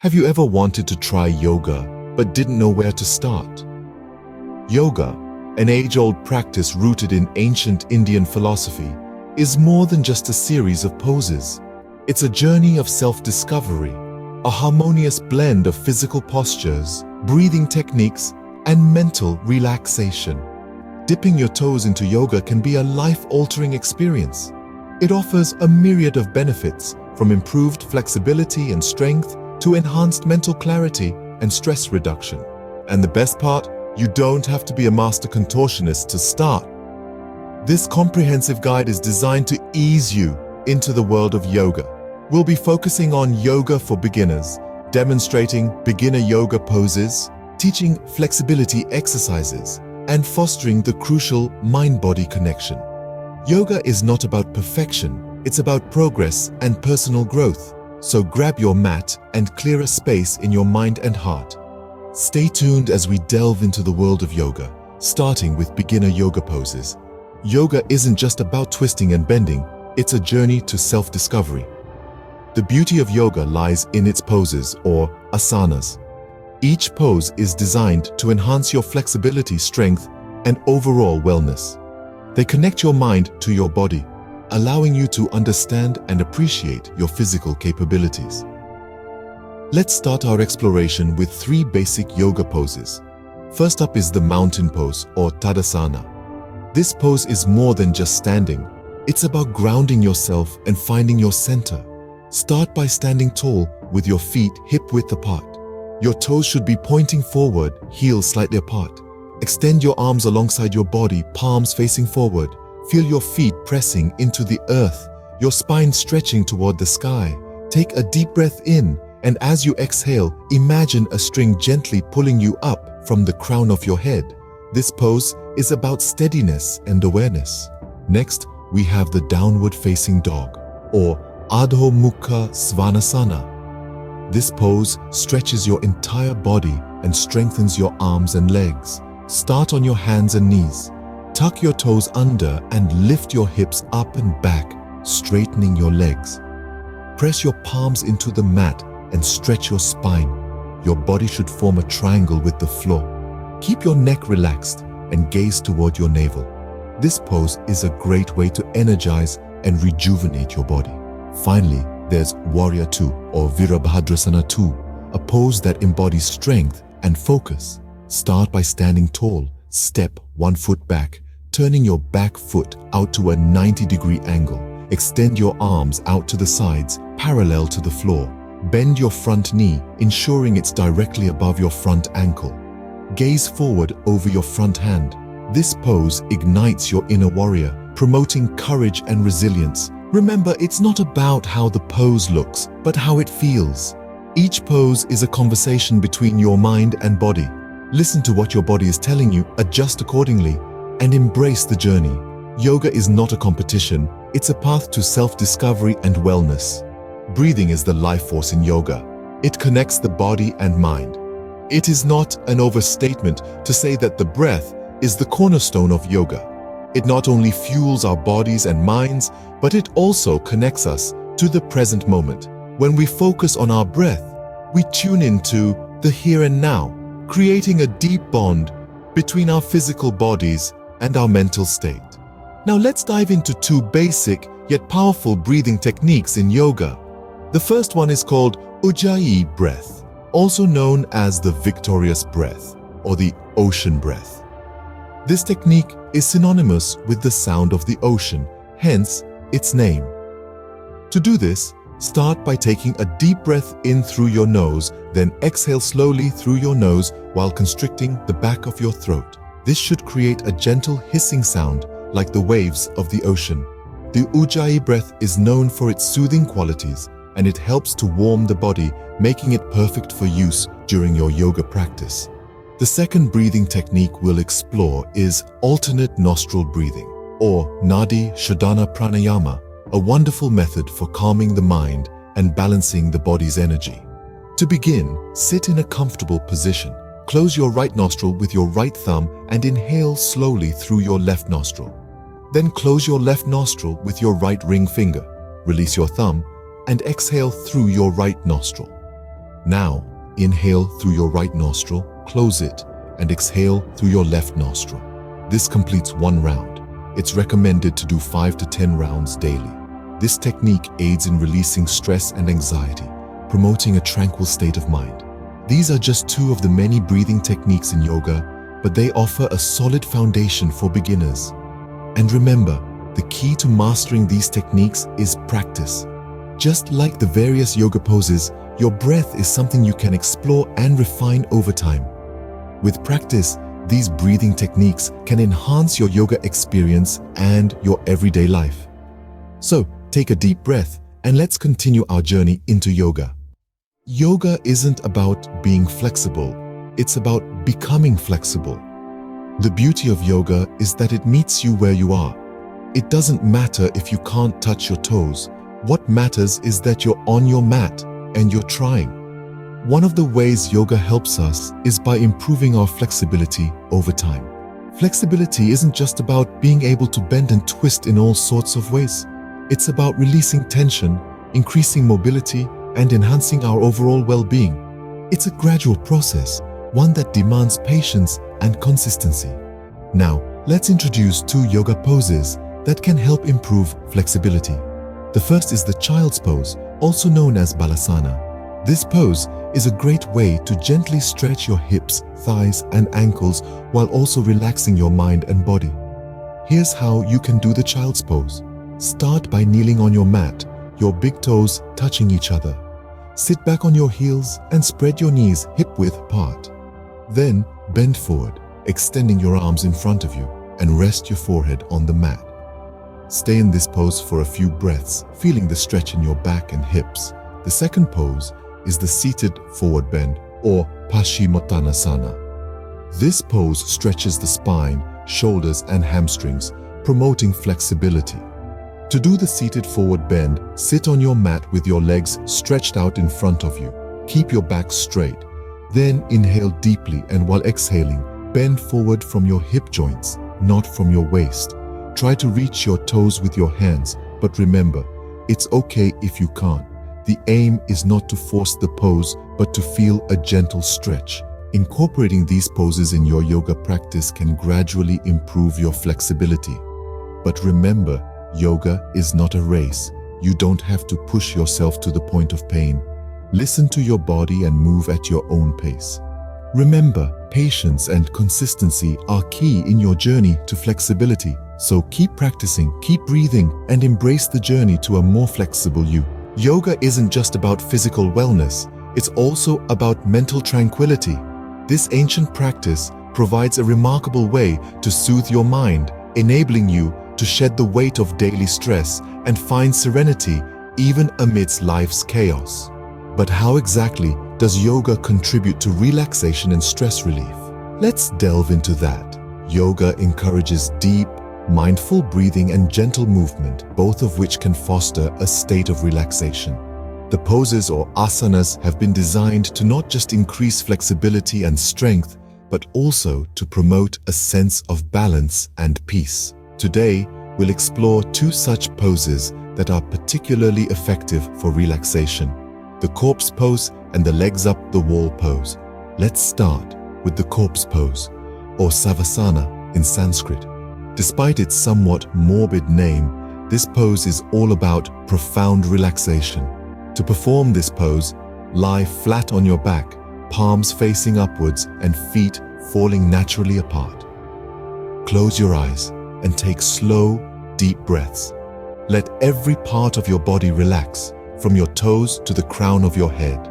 Have you ever wanted to try yoga but didn't know where to start? Yoga, an age-old practice rooted in ancient Indian philosophy, is more than just a series of poses. It's a journey of self-discovery, a harmonious blend of physical postures, breathing techniques, and mental relaxation. Dipping your toes into yoga can be a life-altering experience. It offers a myriad of benefits, from improved flexibility and strength to enhanced mental clarity and stress reduction. And the best part, you don't have to be a master contortionist to start. This comprehensive guide is designed to ease you into the world of yoga. We'll be focusing on yoga for beginners, demonstrating beginner yoga poses, teaching flexibility exercises, and fostering the crucial mind-body connection. Yoga is not about perfection, it's about progress and personal growth. So grab your mat and clear a space in your mind and heart. Stay tuned as we delve into the world of yoga, starting with beginner yoga poses. Yoga isn't just about twisting and bending, it's a journey to self-discovery. The beauty of yoga lies in its poses, or asanas. Each pose is designed to enhance your flexibility, strength, and overall wellness. They connect your mind to your body, allowing you to understand and appreciate your physical capabilities. Let's start our exploration with 3 basic yoga poses. First up is the mountain pose, or Tadasana. This pose is more than just standing. It's about grounding yourself and finding your center. Start by standing tall with your feet hip-width apart. Your toes should be pointing forward, heels slightly apart. Extend your arms alongside your body, palms facing forward. Feel your feet pressing into the earth, your spine stretching toward the sky. Take a deep breath in, and as you exhale, imagine a string gently pulling you up from the crown of your head. This pose is about steadiness and awareness. Next, we have the downward facing dog, or Adho Mukha Svanasana. This pose stretches your entire body and strengthens your arms and legs. Start on your hands and knees. Tuck your toes under and lift your hips up and back, straightening your legs. Press your palms into the mat and stretch your spine. Your body should form a triangle with the floor. Keep your neck relaxed and gaze toward your navel. This pose is a great way to energize and rejuvenate your body. Finally, there's Warrior 2 or Virabhadrasana 2, a pose that embodies strength and focus. Start by standing tall. Step 1 foot back, turning your back foot out to a 90-degree angle. Extend your arms out to the sides, parallel to the floor. Bend your front knee, ensuring it's directly above your front ankle. Gaze forward over your front hand. This pose ignites your inner warrior, promoting courage and resilience. Remember, it's not about how the pose looks, but how it feels. Each pose is a conversation between your mind and body. Listen to what your body is telling you, adjust accordingly, and embrace the journey. Yoga is not a competition, it's a path to self-discovery and wellness. Breathing is the life force in yoga. It connects the body and mind. It is not an overstatement to say that the breath is the cornerstone of yoga. It not only fuels our bodies and minds, but it also connects us to the present moment. When we focus on our breath, we tune into the here and now, creating a deep bond between our physical bodies and our mental state. Now let's dive into 2 basic yet powerful breathing techniques in yoga. The first one is called Ujjayi breath, also known as the victorious breath or the ocean breath. This technique is synonymous with the sound of the ocean, hence its name. To do this, start by taking a deep breath in through your nose, then exhale slowly through your nose while constricting the back of your throat. This should create a gentle hissing sound like the waves of the ocean. The Ujjayi breath is known for its soothing qualities, and it helps to warm the body, making it perfect for use during your yoga practice. The second breathing technique we'll explore is alternate nostril breathing, or Nadi Shodhana Pranayama, a wonderful method for calming the mind and balancing the body's energy. To begin, sit in a comfortable position. Close your right nostril with your right thumb and inhale slowly through your left nostril. Then close your left nostril with your right ring finger. Release your thumb and exhale through your right nostril. Now, inhale through your right nostril, close it, and exhale through your left nostril. This completes one round. It's recommended to do 5 to 10 rounds daily. This technique aids in releasing stress and anxiety, promoting a tranquil state of mind. These are just two of the many breathing techniques in yoga, but they offer a solid foundation for beginners. And remember, the key to mastering these techniques is practice. Just like the various yoga poses, your breath is something you can explore and refine over time. With practice, these breathing techniques can enhance your yoga experience and your everyday life. So, take a deep breath and let's continue our journey into yoga. Yoga isn't about being flexible, it's about becoming flexible. The beauty of yoga is that it meets you where you are. It doesn't matter if you can't touch your toes. What matters is that you're on your mat and you're trying. One of the ways yoga helps us is by improving our flexibility over time. Flexibility isn't just about being able to bend and twist in all sorts of ways. It's about releasing tension, increasing mobility, and enhancing our overall well-being. It's a gradual process, one that demands patience and consistency. Now, let's introduce 2 yoga poses that can help improve flexibility. The first is the child's pose, also known as balasana. This pose is a great way to gently stretch your hips, thighs, and ankles while also relaxing your mind and body. Here's how you can do the child's pose. Start by kneeling on your mat, your big toes touching each other. Sit back on your heels and spread your knees hip-width apart. Then bend forward, extending your arms in front of you, and rest your forehead on the mat. Stay in this pose for a few breaths, feeling the stretch in your back and hips. The second pose is the seated forward bend, or Paschimottanasana. This pose stretches the spine, shoulders, and hamstrings, promoting flexibility. To do the seated forward bend, sit on your mat with your legs stretched out in front of you. Keep your back straight. Then inhale deeply, and while exhaling, bend forward from your hip joints, not from your waist. Try to reach your toes with your hands, but remember, it's okay if you can't. The aim is not to force the pose, but to feel a gentle stretch. Incorporating these poses in your yoga practice can gradually improve your flexibility. But remember, yoga is not a race. You don't have to push yourself to the point of pain. Listen to your body and move at your own pace. Remember, patience and consistency are key in your journey to flexibility. So keep practicing, keep breathing, and embrace the journey to a more flexible you. Yoga isn't just about physical wellness, it's also about mental tranquility. This ancient practice provides a remarkable way to soothe your mind, enabling you to shed the weight of daily stress and find serenity even amidst life's chaos. But how exactly does yoga contribute to relaxation and stress relief? Let's delve into that. Yoga encourages deep, mindful breathing and gentle movement, both of which can foster a state of relaxation. The poses or asanas have been designed to not just increase flexibility and strength, but also to promote a sense of balance and peace. Today, we'll explore 2 such poses that are particularly effective for relaxation: the corpse pose and the legs up the wall pose. Let's start with the corpse pose, or savasana in Sanskrit. Despite its somewhat morbid name, this pose is all about profound relaxation. To perform this pose, lie flat on your back, palms facing upwards and feet falling naturally apart. Close your eyes and take slow, deep breaths. Let every part of your body relax, from your toes to the crown of your head.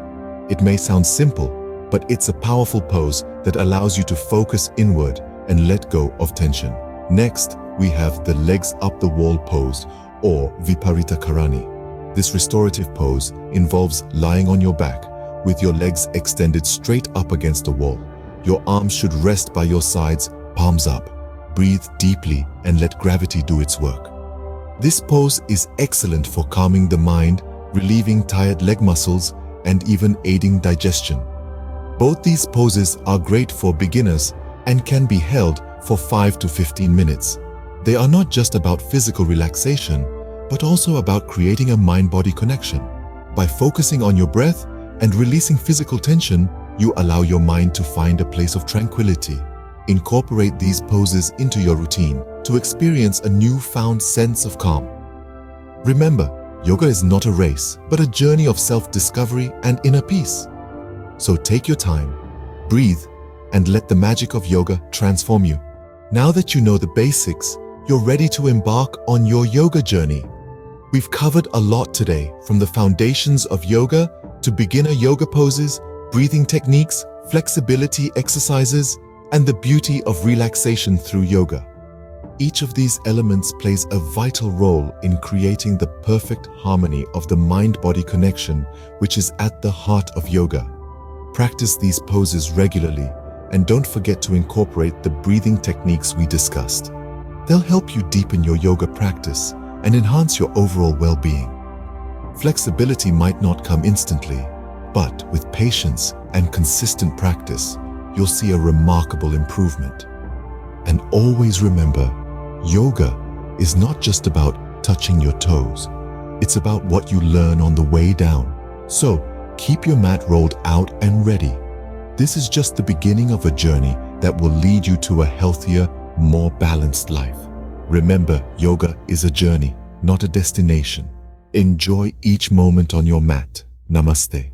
It may sound simple, but it's a powerful pose that allows you to focus inward and let go of tension. Next, we have the legs up the wall pose, or Viparita Karani. This restorative pose involves lying on your back with your legs extended straight up against the wall. Your arms should rest by your sides, palms up. Breathe deeply and let gravity do its work. This pose is excellent for calming the mind, relieving tired leg muscles, and even aiding digestion. Both these poses are great for beginners and can be held for 5 to 15 minutes. They are not just about physical relaxation, but also about creating a mind-body connection. By focusing on your breath, And releasing physical tension, you allow your mind to find a place of tranquility. Incorporate these poses into your routine to experience a newfound sense of calm. Remember, yoga is not a race, but a journey of self-discovery and inner peace. So take your time, breathe, and let the magic of yoga transform you. Now that you know the basics, you're ready to embark on your yoga journey. We've covered a lot today, from the foundations of yoga to beginner yoga poses, breathing techniques, flexibility exercises, and the beauty of relaxation through yoga. Each of these elements plays a vital role in creating the perfect harmony of the mind-body connection, which is at the heart of yoga. Practice these poses regularly, and don't forget to incorporate the breathing techniques we discussed. They'll help you deepen your yoga practice and enhance your overall well-being. Flexibility might not come instantly, but with patience and consistent practice, you'll see a remarkable improvement. And always remember, yoga is not just about touching your toes. It's about what you learn on the way down. So, keep your mat rolled out and ready. This is just the beginning of a journey that will lead you to a healthier, more balanced life. Remember, yoga is a journey, not a destination. Enjoy each moment on your mat. Namaste.